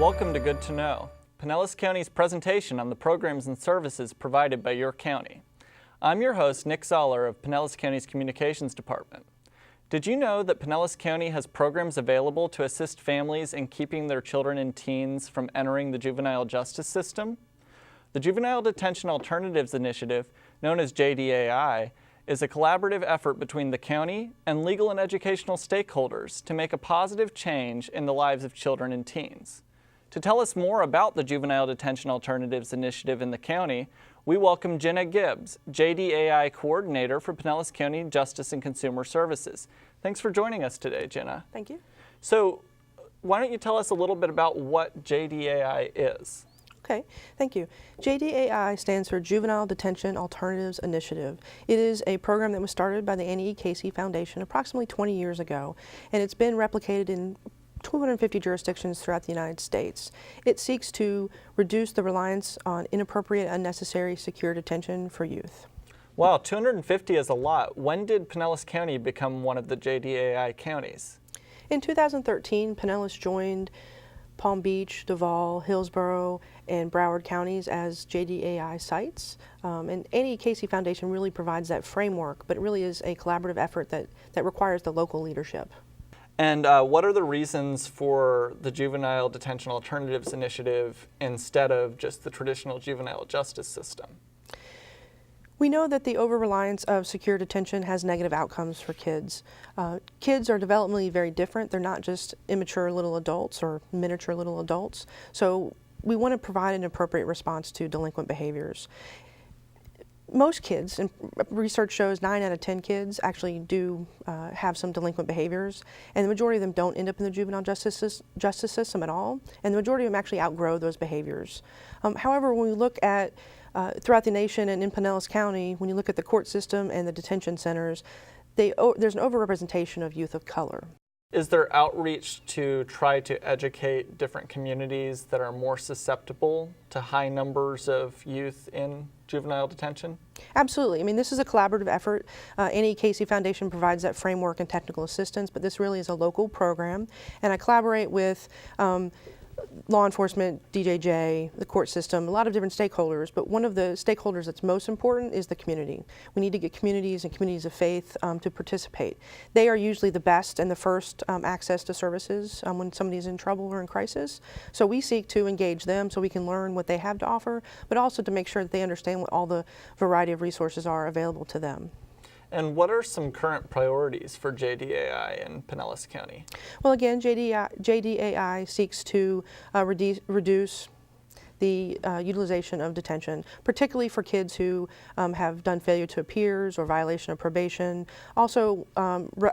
Welcome to Good to Know, Pinellas County's presentation on the programs and services provided by your county. I'm your host, Nick Zoller of Pinellas County's Communications Department. Did you know that Pinellas County has programs available to assist families in keeping their children and teens from entering the juvenile justice system? The Juvenile Detention Alternatives Initiative, known as Jdai, is a collaborative effort between the county and legal and educational stakeholders to make a positive change in the lives of children and teens. To tell us more about the Juvenile Detention Alternatives Initiative in the county, we welcome Jenna Gibbs, Jdai Coordinator for Pinellas County Justice and Consumer Services. Thanks for joining us today, Jenna. Thank you. So, why don't you tell us a little bit about what Jdai is? Okay, thank you. Jdai stands for Juvenile Detention Alternatives Initiative. It is a program that was started by the Annie E. Casey Foundation approximately 20 years ago, and it's been replicated in 250 jurisdictions throughout the United States. It seeks to reduce the reliance on inappropriate, unnecessary, secure detention for youth. Wow, 250 is a lot. When did Pinellas County become one of the Jdai counties? In 2013, Pinellas joined Palm Beach, Duval, Hillsborough, and Broward counties as Jdai sites. And Annie E. Casey Foundation really provides that framework, but it really is a collaborative effort that requires the local leadership. And what are the reasons for the Juvenile Detention Alternatives Initiative instead of just the traditional juvenile justice system? We know that the over-reliance of secure detention has negative outcomes for kids. Kids are developmentally very different. They're not just immature little adults or miniature little adults. So we want to provide an appropriate response to delinquent behaviors. Most kids, and research shows 9 out of 10 kids actually do have some delinquent behaviors, and the majority of them don't end up in the juvenile justice system at all, and the majority of them actually outgrow those behaviors. However, when we look at throughout the nation and in Pinellas County, when you look at the court system and the detention centers, there's an overrepresentation of youth of color. Is there outreach to try to educate different communities that are more susceptible to high numbers of youth in juvenile detention? Absolutely. I mean, this is a collaborative effort. Annie E. Casey Foundation provides that framework and technical assistance, but this really is a local program, and I collaborate with law enforcement, DJJ, the court system, a lot of different stakeholders, but one of the stakeholders that's most important is the community. We need to get communities and communities of faith to participate. They are usually the best and the first access to services when somebody's in trouble or in crisis. So we seek to engage them so we can learn what they have to offer, but also to make sure that they understand what all the variety of resources are available to them. And what are some current priorities for Jdai in Pinellas County? Well, again, Jdai seeks to reduce the utilization of detention, particularly for kids who have done failure to appears or violation of probation. Also,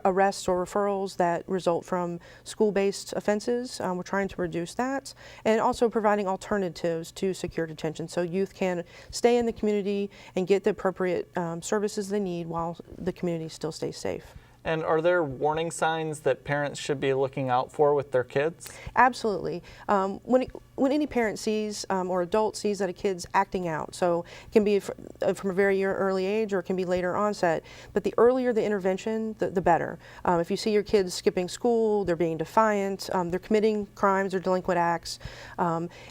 arrests or referrals that result from school-based offenses. We're trying to reduce that, and also providing alternatives to secure detention so youth can stay in the community and get the appropriate services they need while the community still stays safe. And are there warning signs that parents should be looking out for with their kids? Absolutely. When any parent sees or adult sees that a kid's acting out, so it can be from a very early age or it can be later onset, but the earlier the intervention, the better. If you see your kids skipping school, they're being defiant, they're committing crimes or delinquent acts,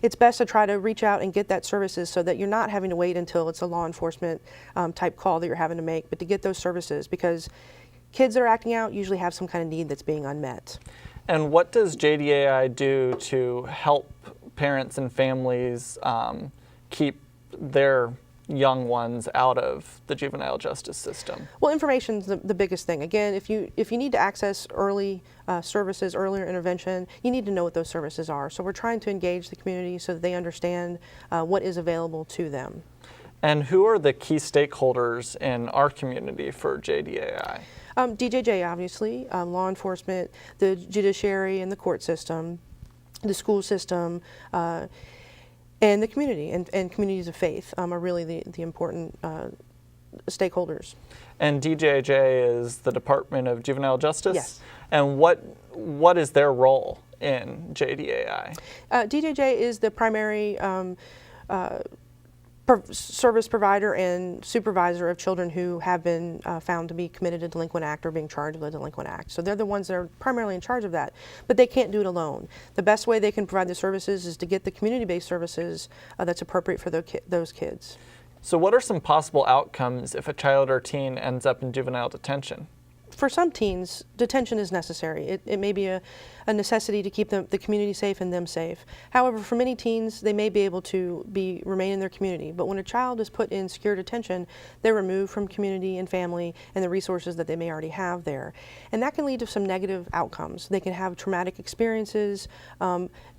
it's best to try to reach out and get that services so that you're not having to wait until it's a law enforcement type call that you're having to make, but to get those services, because kids that are acting out usually have some kind of need that's being unmet. And what does Jdai do to help parents and families keep their young ones out of the juvenile justice system? Well, information's the biggest thing. Again, if you need to access early services, earlier intervention, you need to know what those services are. So we're trying to engage the community so that they understand what is available to them. And who are the key stakeholders in our community for Jdai? DJJ, obviously, law enforcement, the judiciary and the court system, the school system, and the community and communities of faith are really the important stakeholders. And DJJ is the Department of Juvenile Justice? Yes. And what is their role in Jdai? DJJ is the primary service provider and supervisor of children who have been found to be committed a delinquent act or being charged with a delinquent act. So they're the ones that are primarily in charge of that, but they can't do it alone. The best way they can provide the services is to get the community-based services that's appropriate for those kids. So what are some possible outcomes if a child or teen ends up in juvenile detention? For some teens, detention is necessary. It may be a necessity to keep the community safe and them safe. However, for many teens, they may be able to remain in their community. But when a child is put in secure detention, they're removed from community and family and the resources that they may already have there. And that can lead to some negative outcomes. They can have traumatic experiences,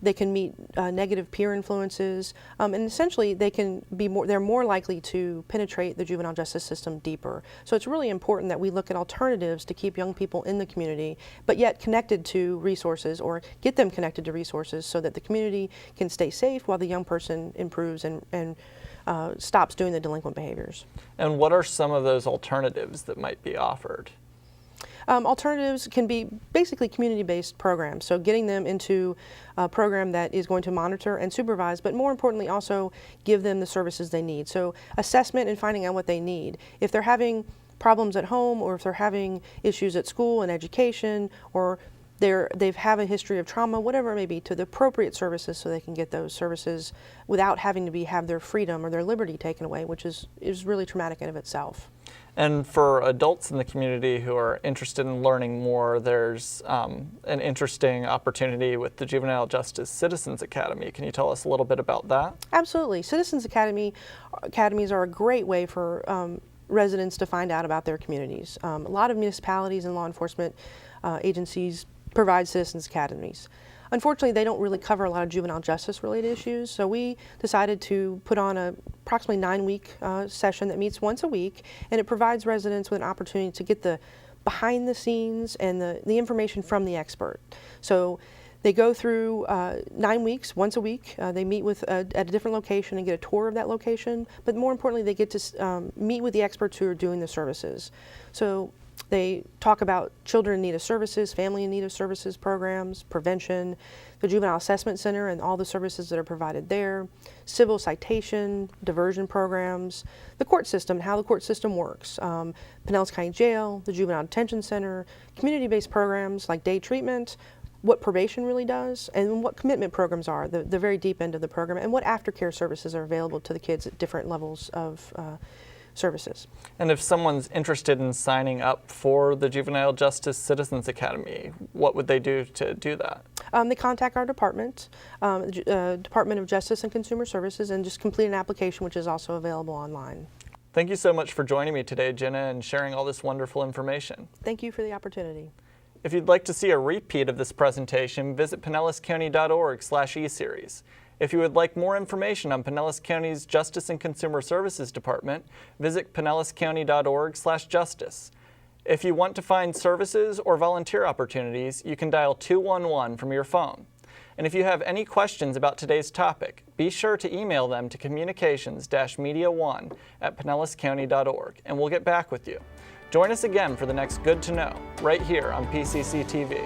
they can meet negative peer influences, and essentially they're more likely to penetrate the juvenile justice system deeper. So it's really important that we look at alternatives to keep young people in the community, but yet connected to resources, or get them connected to resources so that the community can stay safe while the young person improves and stops doing the delinquent behaviors. And what are some of those alternatives that might be offered? Alternatives can be basically community-based programs, so getting them into a program that is going to monitor and supervise, but more importantly also give them the services they need. So assessment and finding out what they need. If they're having problems at home, or if they're having issues at school and education, or they've have a history of trauma, whatever it may be, to the appropriate services so they can get those services without having to have their freedom or their liberty taken away, which is really traumatic in of itself. And for adults in the community who are interested in learning more, there's an interesting opportunity with the Juvenile Justice Citizens Academy. Can you tell us a little bit about that? Absolutely. Citizens Academies are a great way for residents to find out about their communities. A lot of municipalities and law enforcement agencies provide citizens academies. Unfortunately, they don't really cover a lot of juvenile justice related issues, so we decided to put on a approximately 9-week session that meets once a week, and it provides residents with an opportunity to get the behind the scenes and the information from the expert. So they go through 9 weeks, once a week. They meet at a different location and get a tour of that location, but more importantly, they get to meet with the experts who are doing the services. So they talk about children in need of services, family in need of services programs, prevention, the Juvenile Assessment Center and all the services that are provided there, civil citation, diversion programs, the court system, how the court system works, Pinellas County Jail, the Juvenile Detention Center, community-based programs like day treatment, what probation really does, and what commitment programs are, the very deep end of the program, and what aftercare services are available to the kids at different levels of services. And if someone's interested in signing up for the Juvenile Justice Citizens Academy, what would they do to do that? They contact our department, Department of Justice and Consumer Services, and just complete an application, which is also available online. Thank you so much for joining me today, Jenna, and sharing all this wonderful information. Thank you for the opportunity. If you'd like to see a repeat of this presentation, visit pinellascounty.org/eSeries. If you would like more information on Pinellas County's Justice and Consumer Services Department, visit pinellascounty.org/justice. If you want to find services or volunteer opportunities, you can dial 211 from your phone. And if you have any questions about today's topic, be sure to email them to communications-media1@pinellascounty.org, and we'll get back with you. Join us again for the next Good to Know, right here on PCC TV.